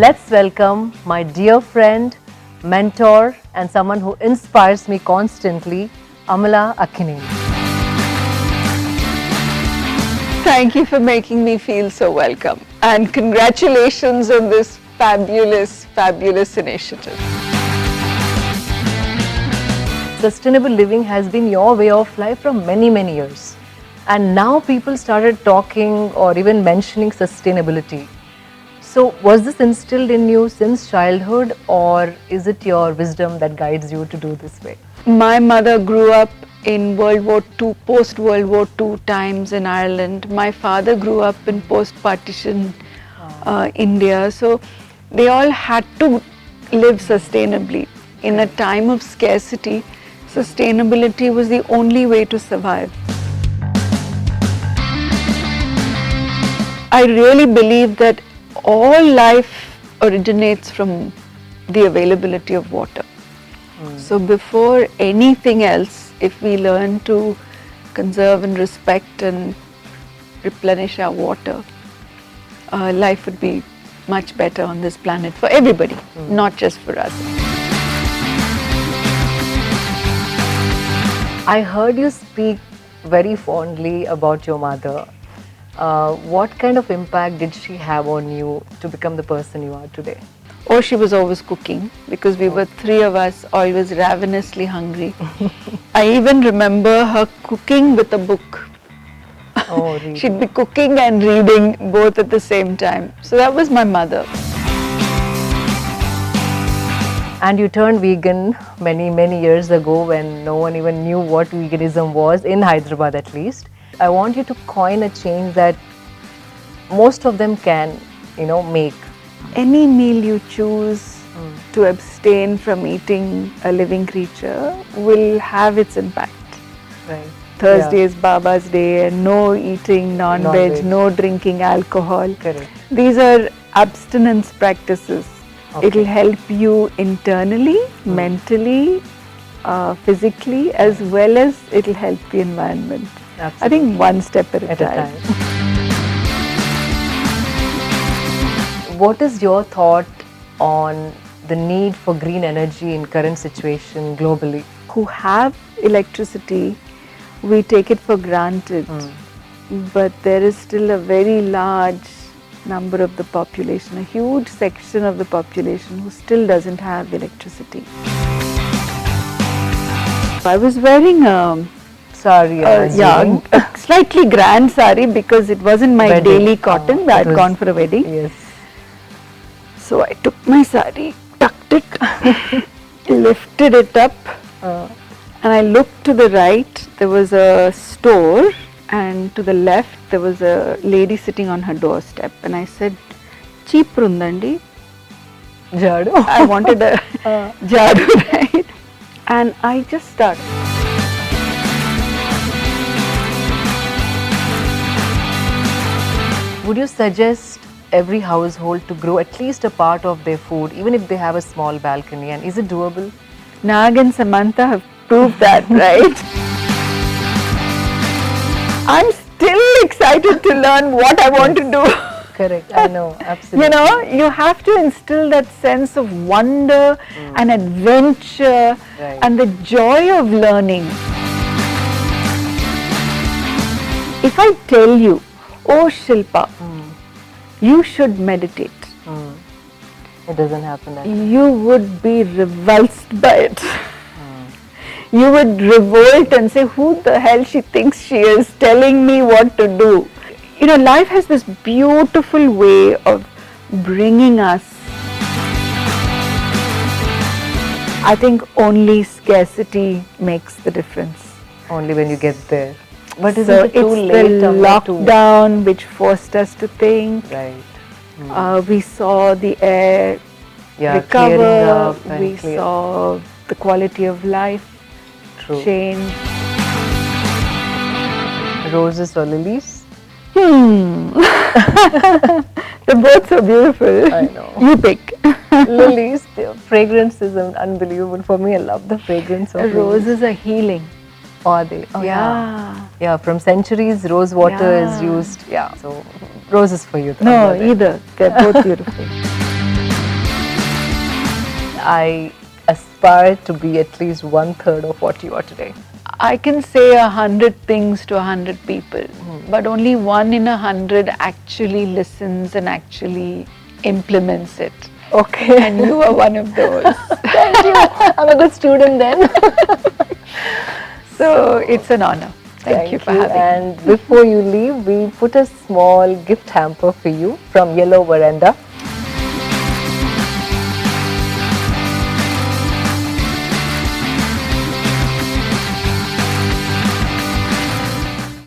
Let's welcome my dear friend, mentor and someone who inspires me constantly, Amala Akkineni. Thank you for making me feel so welcome, and congratulations on this fabulous initiative. Sustainable living has been your way of life for many years, and now people started talking or even mentioning sustainability. So was this instilled in you since childhood, or is it your wisdom that guides you to do this way? My mother grew up in World War II, post-World War II times in Ireland. My father grew up in post-partition India. So they all had to live sustainably. In a time of scarcity, sustainability was the only way to survive. I really believe that all life originates from the availability of water. So before anything else, if we learn to conserve and respect and replenish our water, life would be much better on this planet for everybody, not just for us. I heard you speak very fondly about your mother. What kind of impact did she have on you to become the person you are today? Or she was always cooking, because we were three of us always ravenously hungry. I even remember her cooking with a book. Oh, really? She'd be cooking and reading both at the same time. So that was my mother. And you turned vegan many years ago when no one even knew what veganism was, in Hyderabad at least. I want you to coin a change that most of them can, make. Any meal you choose to abstain from eating a living creature will have its impact. Right. Thursday is Baba's day, and no eating non-veg, no drinking alcohol. Correct. These are abstinence practices. Okay. It'll help you internally, mentally, physically, as well as it'll help the environment. Absolutely. I think one step at a time. What is your thought on the need for green energy in current situation globally? Who have electricity, we take it for granted, but there is still a very large number of the population, a huge section of the population who still doesn't have electricity. I was wearing a slightly grand sari because it wasn't my Wedding. daily cotton. I had gone for a wedding. Yes. So I took my sari, tucked it, lifted it up, and I looked to the right. There was a store, and to the left there was a lady sitting on her doorstep. And I said, "Cheap rundandi." Jadu. I wanted a jadu, right? And I just started. Would you suggest every household to grow at least a part of their food, even if they have a small balcony? And is it doable? Nag and Samantha have proved that, right? I'm still excited to learn what I want to do. Correct, I know, absolutely. You have to instill that sense of wonder and adventure and the joy of learning. If I tell you, "Oh Shilpa, you should meditate," It doesn't happen that way. you would be revulsed by it. You would revolt and say, "Who the hell she thinks she is, telling me what to do?" Life has this beautiful way of bringing us. I think only scarcity makes the difference. Only when you get there. But So isn't it too it's late? the lockdown which forced us to think. Right. We saw the air Yeah, recover. clearing up and We saw the quality of life True. change. Roses or lilies? They're both so beautiful. I know. You pick. Lilies, the fragrance is unbelievable for me. I love the fragrance of lilies. Roses are healing. Are they? Oh, Yeah. Yeah, from centuries, rose water is Yeah. used. Yeah, so roses for you. No, Love it. either. They're both beautiful. I aspire to be at least 1/3 of what you are today? I can say 100 things to 100 people, but only 1 in 100 actually listens and actually implements it. Okay. And you are one of those. Thank you. I'm a good student then. So it's an honor. Thank you for having me. And before you leave, we put a small gift hamper for you from Yellow Veranda.